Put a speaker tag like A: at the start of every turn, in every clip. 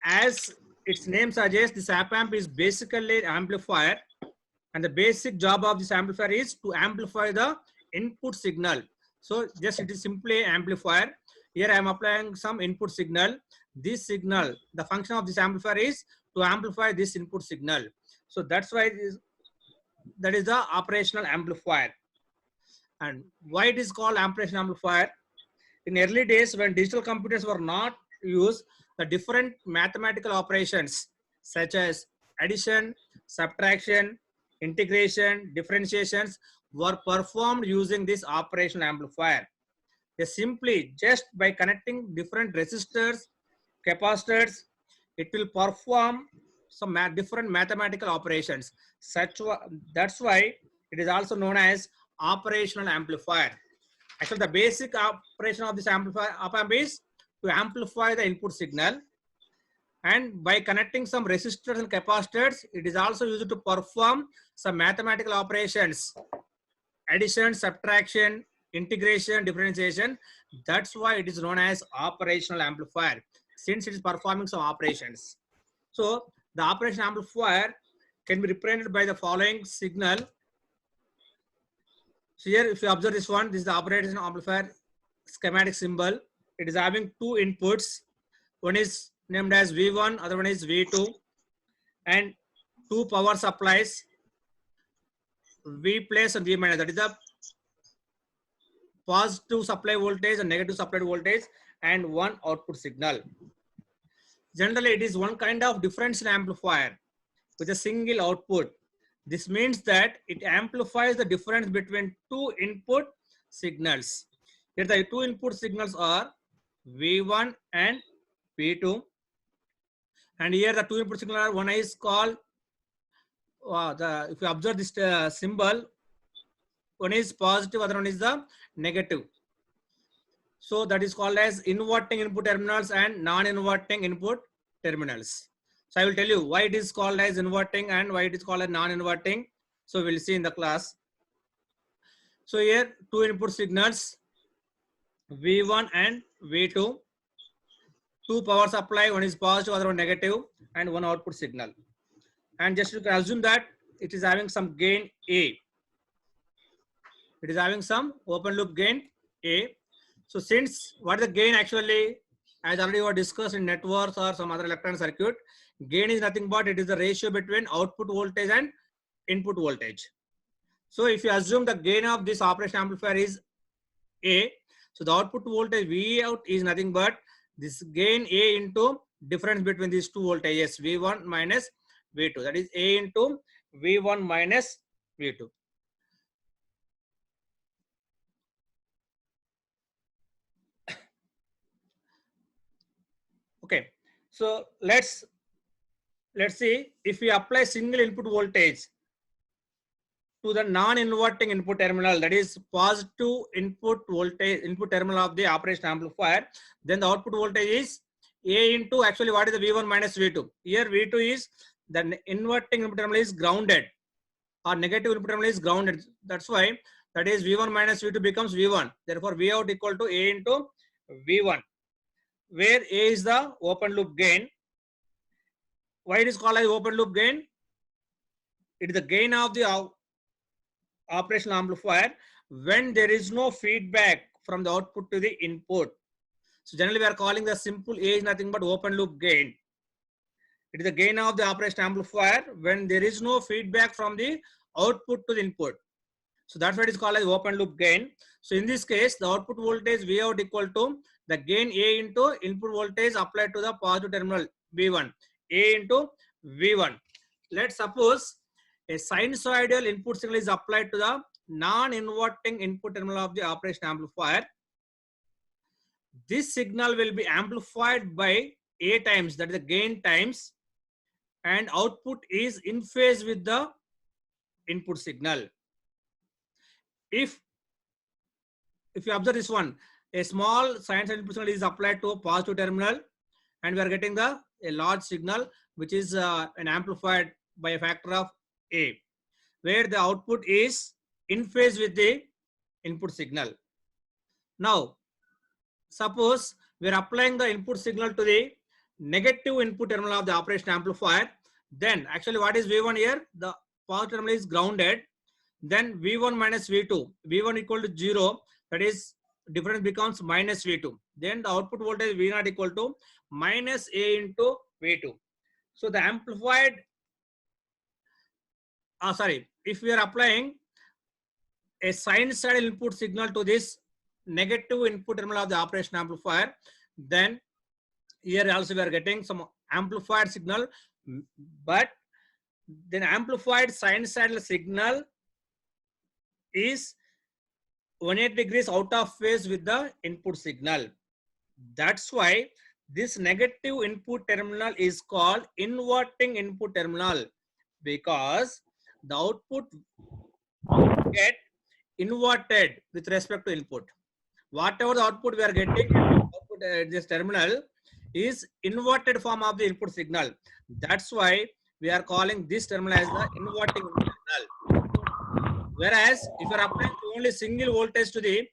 A: as its name suggests, this op amp is basically an amplifier, and the basic job of this amplifier is to amplify the input signal. So just it is simply amplifier. Here I am applying some input signal. This signal, the function of this amplifier is to amplify this input signal. So that's why that is the operational amplifier. And why it is called operational amplifier? In early days, when digital computers were not used, the different mathematical operations such as addition, subtraction, integration, differentiations were performed using this operational amplifier. They simply, just by connecting different resistors, capacitors, it will perform some different mathematical operations. That's why it is also known as operational amplifier. Actually, the basic operation of this amplifier op amp is to amplify the input signal, and by connecting some resistors and capacitors, it is also used to perform some mathematical operations: addition, subtraction, integration, differentiation. That's why it is known as operational amplifier, since it is performing some operations. So the operational amplifier can be represented by the following signal. So here, if you observe this one, this is the operational amplifier schematic symbol. It is having two inputs. One is named as V1, other one is V2, and two power supplies, V plus and V minus. That is the positive supply voltage and negative supply voltage, and one output signal. Generally, it is one kind of differential amplifier with a single output. This means that it amplifies the difference between two input signals. Here the two input signals are V1 and V2. And here the two input signals are, one is called, if you observe this symbol, one is positive, other one is the negative. So that is called as inverting input terminals and non-inverting input terminals. So I will tell you why it is called as inverting and why it is called as non-inverting. So we'll see in the class. So here two input signals, V1 and V2. Two power supply, one is positive, other one negative, and one output signal. And just you can assume that it is having some gain A. It is having some open loop gain A. So since what is the gain actually, as already we discussed in networks or some other electronic circuit, gain is nothing but it is the ratio between output voltage and input voltage. So if you assume the gain of this operation amplifier is A, so the output voltage V out is nothing but this gain A into difference between these two voltages, V1 minus V2. That is A into V1 minus V2. Okay, so let's see if we apply single input voltage to the non-inverting input terminal, that is positive input voltage, input terminal of the operation amplifier, then the output voltage is A into, actually what is the V1 minus V2? Here V2 is, the inverting input terminal is grounded, or negative input terminal is grounded. That's why that is V1 minus V2 becomes V1. Therefore V out equal to A into V1, where A is the open loop gain. Why it is called as open loop gain? It is the gain of the operational amplifier when there is no feedback from the output to the input. So generally we are calling the simple A is nothing but open loop gain. It is the gain of the operational amplifier when there is no feedback from the output to the input. So that's why it is called as open loop gain. So in this case, the output voltage V out equal to the gain A into input voltage applied to the positive terminal V1. A into V1. Let's suppose a sinusoidal input signal is applied to the non-inverting input terminal of the operation amplifier. This signal will be amplified by A times, that is the gain times, and output is in phase with the input signal. If you observe this one, a small sinusoidal input signal is applied to a positive terminal, and we are getting a large signal which is an amplified by a factor of A, where the output is in phase with the input signal. Now suppose we are applying the input signal to the negative input terminal of the operation amplifier, then actually what is V1 here? The positive terminal is grounded. Then V1 minus V2, V1 equal to 0, that is difference becomes minus V2. Then the output voltage V0 equal to minus A into V2. So the amplified, if we are applying a sinusoidal input signal to this negative input terminal of the operation amplifier, then here also we are getting some amplified signal, but then amplified sinusoidal signal is 180 degrees out of phase with the input signal. That's why this negative input terminal is called inverting input terminal, because the output get inverted with respect to input. Whatever the output we are getting, output this terminal is inverted form of the input signal. That's why we are calling this terminal as the inverting input terminal. Whereas if you are applying only single voltage to the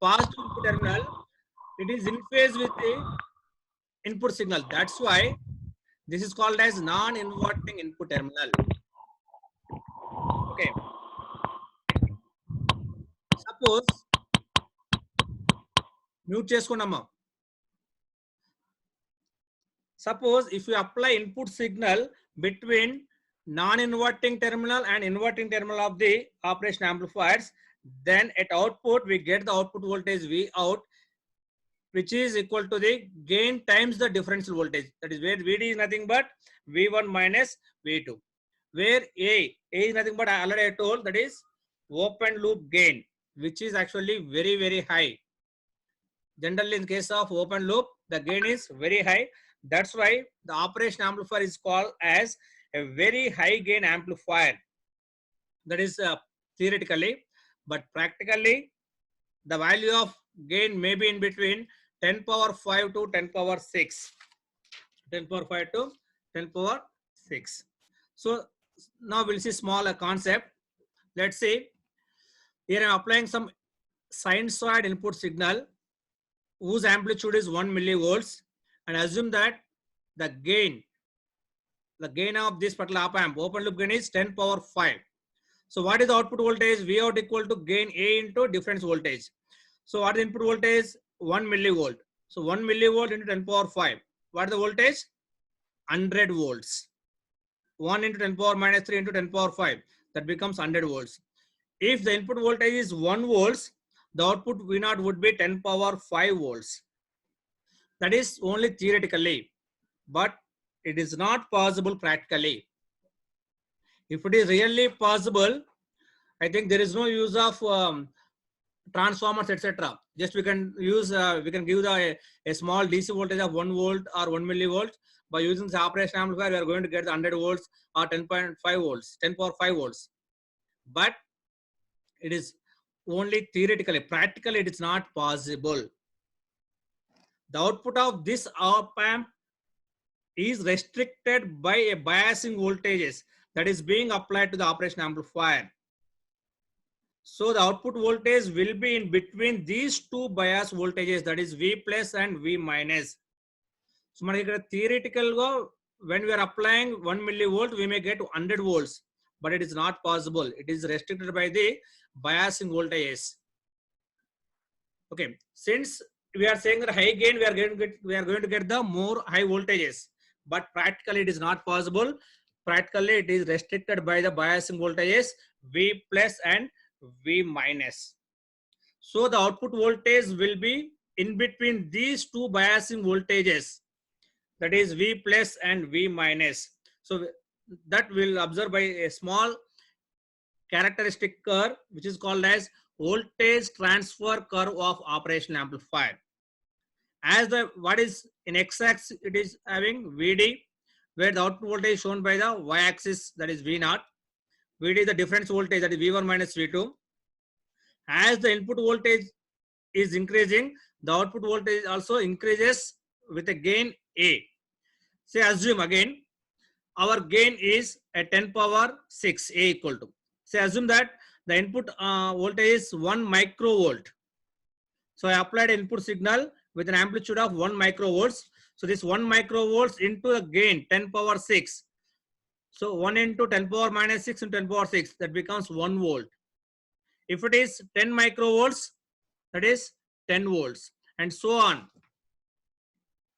A: positive input terminal, it is in phase with the input signal. That's why this is called as non-inverting input terminal. Okay. Suppose mute cheskunnamma. Suppose if you apply input signal between non-inverting terminal and inverting terminal of the operation amplifiers, then at output we get the output voltage V out, which is equal to the gain times the differential voltage. That is where Vd is nothing but V1 minus V2. Where A is nothing but I already told, that is open loop gain, which is actually very, very high. Generally in case of open loop, the gain is very high. That's why the operation amplifier is called as a very high gain amplifier. That is theoretically, but practically the value of gain may be in between 10 power 5 to 10 power 6. 10 power 5 to 10 power 6. So now we'll see small concept. Let's say here I'm applying some sinusoid input signal whose amplitude is 1 millivolts, and assume that the gain of this particular op amp, open loop gain, is 10 power 5. So what is the output voltage? V out equal to gain A into difference voltage. So what is the input voltage? 1 millivolt. So 1 millivolt into 10 power 5. What is the voltage? 100 volts. 1 into 10 power minus 3 into 10 power 5. That becomes 100 volts. If the input voltage is 1 volts, the output V0 would be 10 power 5 volts. That is only theoretically, but it is not possible practically. If it is really possible, I think there is no use of transformers, etc. Just we can use, we can give a small DC voltage of 1 volt or 1 millivolt. By using the operation amplifier, we are going to get the 100 volts or 10.5 volts, 10 power 5 volts. But it is only theoretically. Practically, it is not possible. The output of this op amp is restricted by a biasing voltages that is being applied to the operation amplifier. So the output voltage will be in between these two bias voltages, that is V plus and V minus. So theoretical, when we are applying 1 millivolt, we may get 100 volts, but it is not possible. It is restricted by the biasing voltages. Okay, since we are saying that high gain, we are going to get the more high voltages, but practically it is not possible. Practically it is restricted by the biasing voltages V plus and V minus. So the output voltage will be in between these two biasing voltages, that is V plus and V minus. So that will observe by a small characteristic curve, which is called as voltage transfer curve of operation amplifier. As the what is in x-axis, it is having Vd, where the output voltage is shown by the y-axis, that is V0. Vd is the difference voltage, that is V1 minus V2. As the input voltage is increasing, the output voltage also increases with a gain A. Say assume again our gain is at 10 power 6, A equal to. Say assume that the input voltage is 1 microvolt. So I applied input signal with an amplitude of 1 microvolts. So this 1 microvolts into the gain 10 power 6. So 1 into 10 power minus 6 into 10 power 6, that becomes 1 volt. If it is 10 microvolts, that is 10 volts, and so on.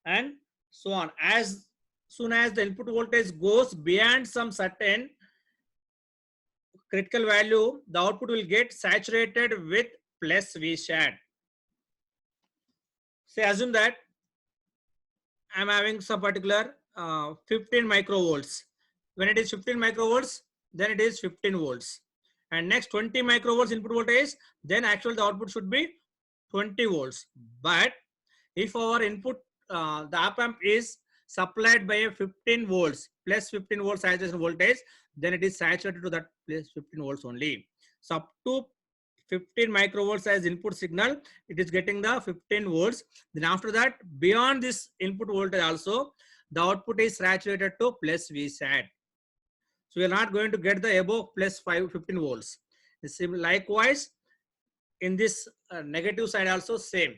A: And so on. As soon as the input voltage goes beyond some certain critical value, the output will get saturated with plus Vsat. Say assume that I'm having some particular 15 microvolts. When it is 15 microvolts, then it is 15 volts. And next 20 microvolts input voltage, then actually the output should be 20 volts. But if our input, the op amp is supplied by a 15 volts plus 15 volts saturation voltage, then it is saturated to that plus 15 volts only. So up to 15 microvolts as input signal, it is getting the 15 volts. Then after that, beyond this input voltage also, the output is saturated to plus Vsat. So we are not going to get the above plus 15 volts. Likewise, in this negative side also same.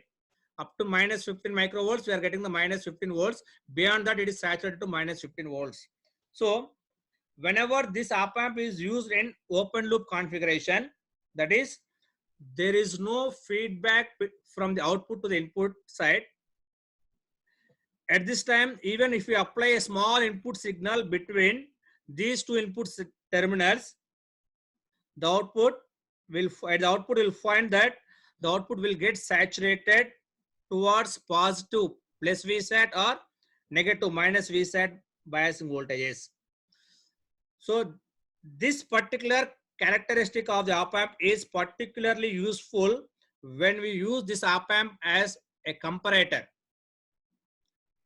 A: Up to minus 15 microvolts, we are getting the minus 15 volts. Beyond that, it is saturated to minus 15 volts. So whenever this op amp is used in open loop configuration, that is, there is no feedback from the output to the input side. At this time, even if we apply a small input signal between these two input terminals, the output will find that the output will get saturated towards positive plus Vsat or negative minus Vsat biasing voltages. So this particular characteristic of the op amp is particularly useful when we use this op amp as a comparator.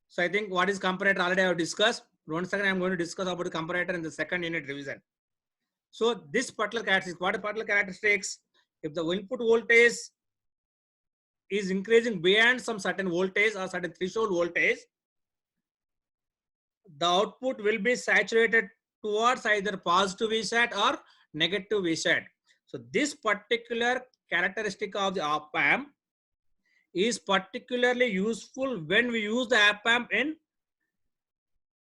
A: So I think what is comparator already I have discussed. One second, I am going to discuss about the comparator in the second unit revision. So this particular characteristic, what are particular characteristics? If the input voltage is increasing beyond some certain voltage or certain threshold voltage, the output will be saturated towards either positive Vsat or negative Vsat. So this particular characteristic of the op amp is particularly useful when we use the op amp in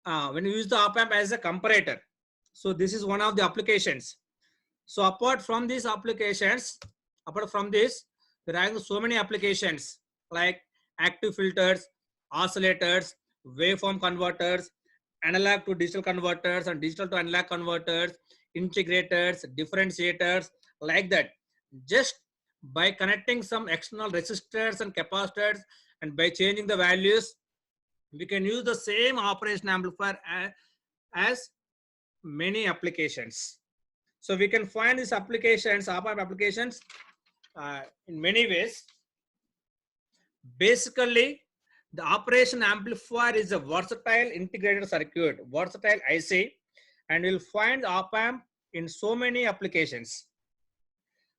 A: as a comparator. So this is one of the applications. So apart from these applications, there are so many applications like active filters, oscillators, waveform converters, analog to digital converters and digital to analog converters, integrators, differentiators, like that. Just by connecting some external resistors and capacitors and by changing the values, we can use the same operation amplifier as many applications. So we can find these applications, op amp applications, in many ways. Basically, the operation amplifier is a versatile integrated circuit, versatile IC, and you'll find op amp in so many applications.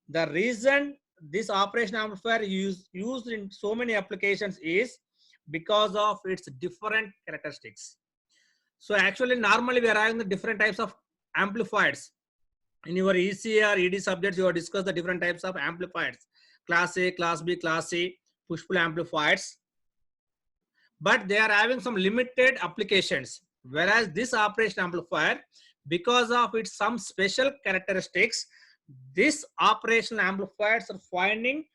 A: The reason this operation amplifier is used in so many applications is because of its different characteristics. So actually, normally we are having the different types of amplifiers. In your EC or ED subjects, you have discussed the different types of amplifiers: Class A, Class B, Class C, push-pull amplifiers. But they are having some limited applications. Whereas this operation amplifier, because of its some special characteristics, this operational amplifiers are finding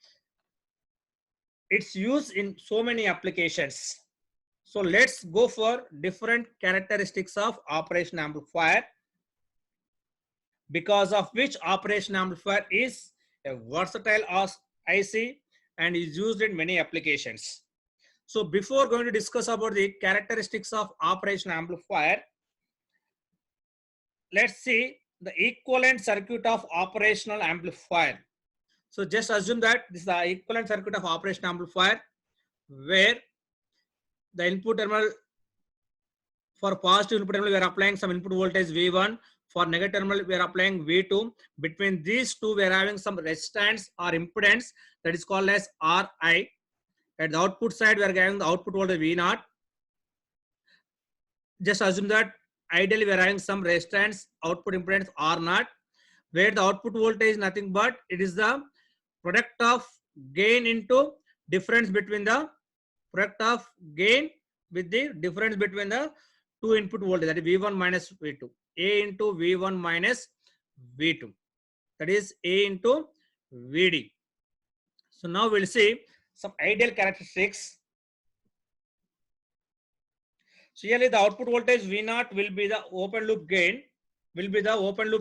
A: its use in so many applications. So let's go for different characteristics of operation amplifier, because of which operation amplifier is a versatile IC and is used in many applications. So before going to discuss about the characteristics of operation amplifier, let's see the equivalent circuit of operational amplifier. So just assume that this is the equivalent circuit of operation amplifier, where the input terminal, for positive input terminal we are applying some input voltage V1, for negative terminal we are applying V2. Between these two we are having some resistance or impedance that is called as Ri. At the output side we are getting the output voltage V0. Just assume that ideally we are having some resistance output impedance R0, where the output voltage is nothing but it is the product of gain into difference between the product of gain with the difference between the two input voltage, that is V1 minus V2. A into V1 minus V2. That is A into VD. So now we'll see some ideal characteristics. So here the output voltage V0 will be the open loop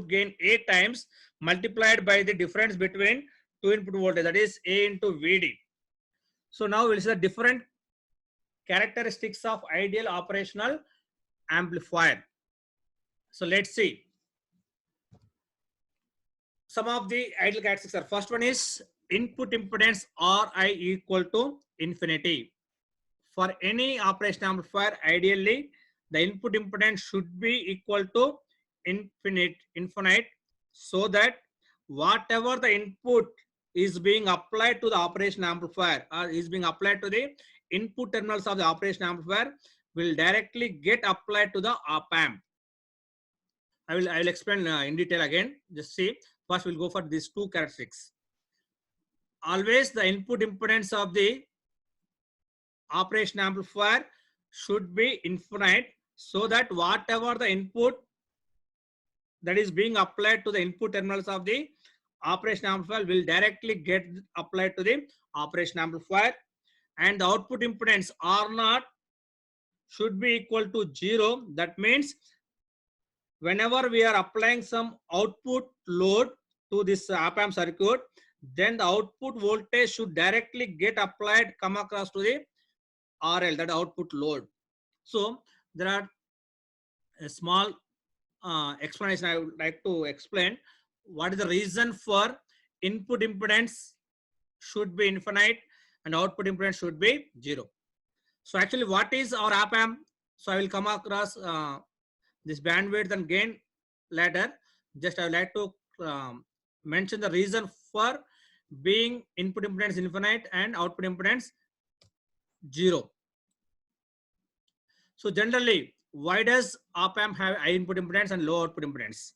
A: gain, A times multiplied by the difference between two input voltage, that is A into VD. So now we'll see the different characteristics of ideal operational amplifier. So let's see. Some of the ideal characteristics are, first one is input impedance Ri equal to infinity. For any operational amplifier, ideally the input impedance should be equal to infinite, so that whatever the input is being applied to the operation amplifier or is being applied to the input terminals of the operation amplifier will directly get applied to the op amp. I will explain in detail again. Just see. First, we'll go for these two characteristics. Always the input impedance of the operation amplifier should be infinite, so that whatever the input that is being applied to the input terminals of the operation amplifier will directly get applied to the operation amplifier, and the output impedance R0 should be equal to 0. That means whenever we are applying some output load to this op amp circuit, then the output voltage should directly get applied, come across to the RL, that output load. So there are a small explanation I would like to explain. What is the reason for input impedance should be infinite and output impedance should be 0? So actually, what is our op amp? So I will come across this bandwidth and gain later. Just I would like to mention the reason for being input impedance infinite and output impedance 0. So generally, why does op amp have high input impedance and low output impedance?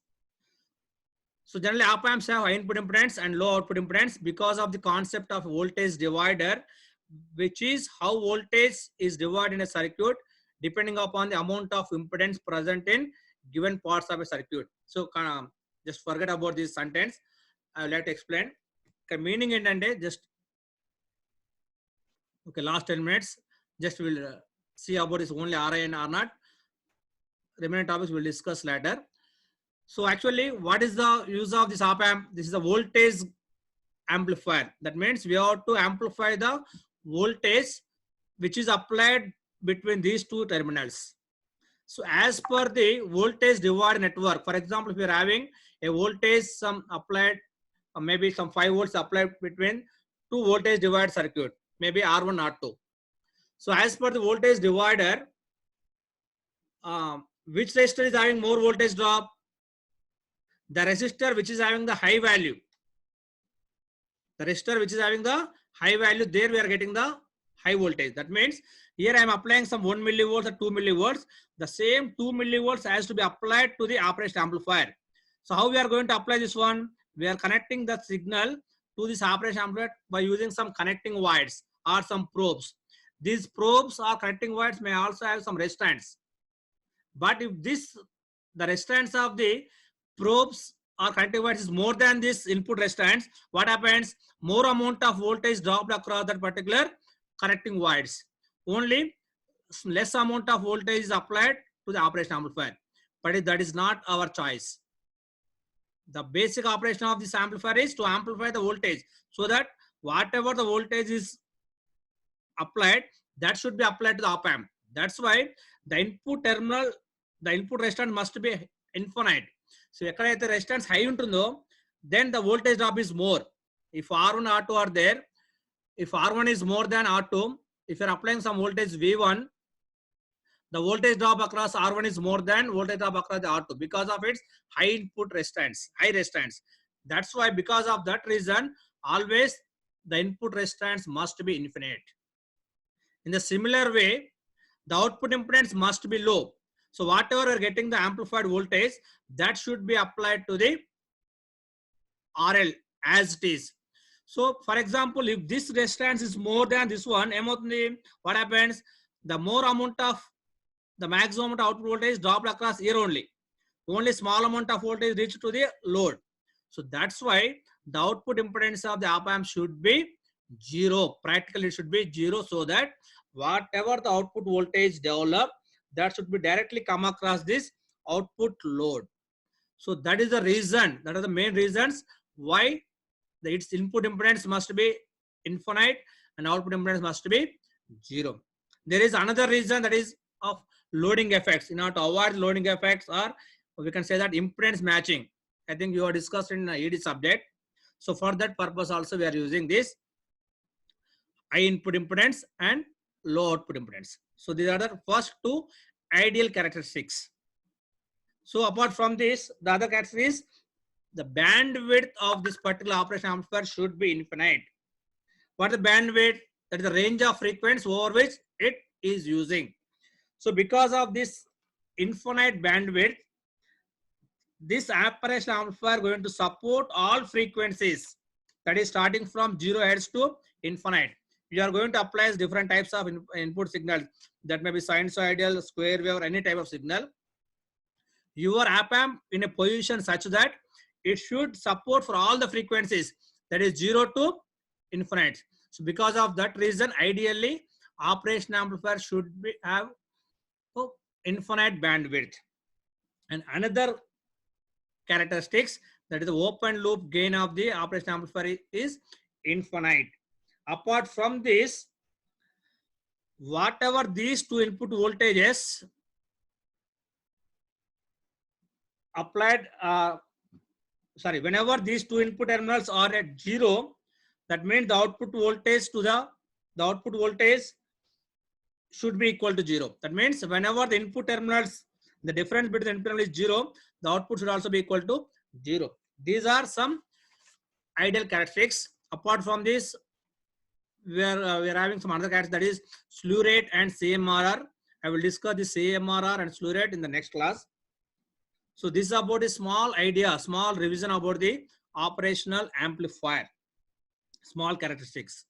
A: So generally, op amps have high input impedance and low output impedance because of the concept of voltage divider, which is how voltage is divided in a circuit depending upon the amount of impedance present in given parts of a circuit. So just forget about this sentence. I would like to explain. Meaning endante just okay. Last 10 minutes. Just we'll see about this only Ri and R0. Remaining topics we'll discuss later. So actually, what is the use of this op amp? This is a voltage amplifier. That means we have to amplify the voltage which is applied between these two terminals. So as per the voltage divider network, for example, if you are having a voltage some applied, maybe some 5 volts applied between two voltage divider circuit, maybe R1, R2. So as per the voltage divider, which resistor is having more voltage drop? The resistor which is having the high value. The resistor which is having the high value, there we are getting the high voltage. That means here I am applying some 1 millivolts or 2 millivolts. The same 2 millivolts has to be applied to the operation amplifier. So how we are going to apply this one? We are connecting the signal to this operation amplifier by using some connecting wires or some probes. These probes or connecting wires may also have some resistance. But if the resistance of the probes or connecting wires is more than this input resistance, what happens? More amount of voltage dropped across that particular connecting wires. Only less amount of voltage is applied to the operation amplifier. But that is not our choice. The basic operation of this amplifier is to amplify the voltage, so that whatever the voltage is applied, that should be applied to the op amp. That's why the input terminal, the input resistance must be infinite. So if the resistance high untundo, then the voltage drop is more. If R1, R2 are there, if R1 is more than R2, if you are applying some voltage V1, the voltage drop across R1 is more than voltage drop across the R2 because of its high input resistance, high resistance. That's why, because of that reason, always the input resistance must be infinite. In the similar way, the output impedance must be low. So whatever we are getting the amplified voltage, that should be applied to the RL as it is. So for example, if this resistance is more than this one, what happens? the more amount of the maximum amount of output voltage dropped across here only. Only small amount of voltage reached to the load. So that's why the output impedance of the op amp should be 0. Practically it should be 0, so that whatever the output voltage develop, that should be directly come across this output load. So that is the reason, that are the main reasons why its input impedance must be infinite and output impedance must be 0. There is another reason, that is of loading effects. In order to avoid loading effects, or we can say that impedance matching. I think you are discussed in ED subject. So for that purpose also we are using this high input impedance and low output impedance. So these are the first two ideal characteristics. So apart from this, the other characteristic is the bandwidth of this particular operation amplifier should be infinite. What is the bandwidth? That is the range of frequencies over which it is using. So because of this infinite bandwidth, this operation amplifier going to support all frequencies, that is starting from 0 Hz to infinite. You are going to apply different types of input signals, that may be sinusoidal, square wave, or any type of signal. Your op amp in a position such that it should support for all the frequencies, that is 0 to infinite. So because of that reason, ideally operation amplifier should have infinite bandwidth. And another characteristics, that is the open loop gain of the operation amplifier is infinite. Apart from this, whatever these two input voltages applied, whenever these two input terminals are at 0, that means the output voltage to the output voltage should be equal to 0. That means whenever the input terminals, the difference between the input terminal is 0, the output should also be equal to 0. These are some ideal characteristics. Apart from this, we are having some other characteristics, that is slew rate and CMRR. I will discuss the CMRR and slew rate in the next class. So this is about a small idea, small revision about the operational amplifier, small characteristics.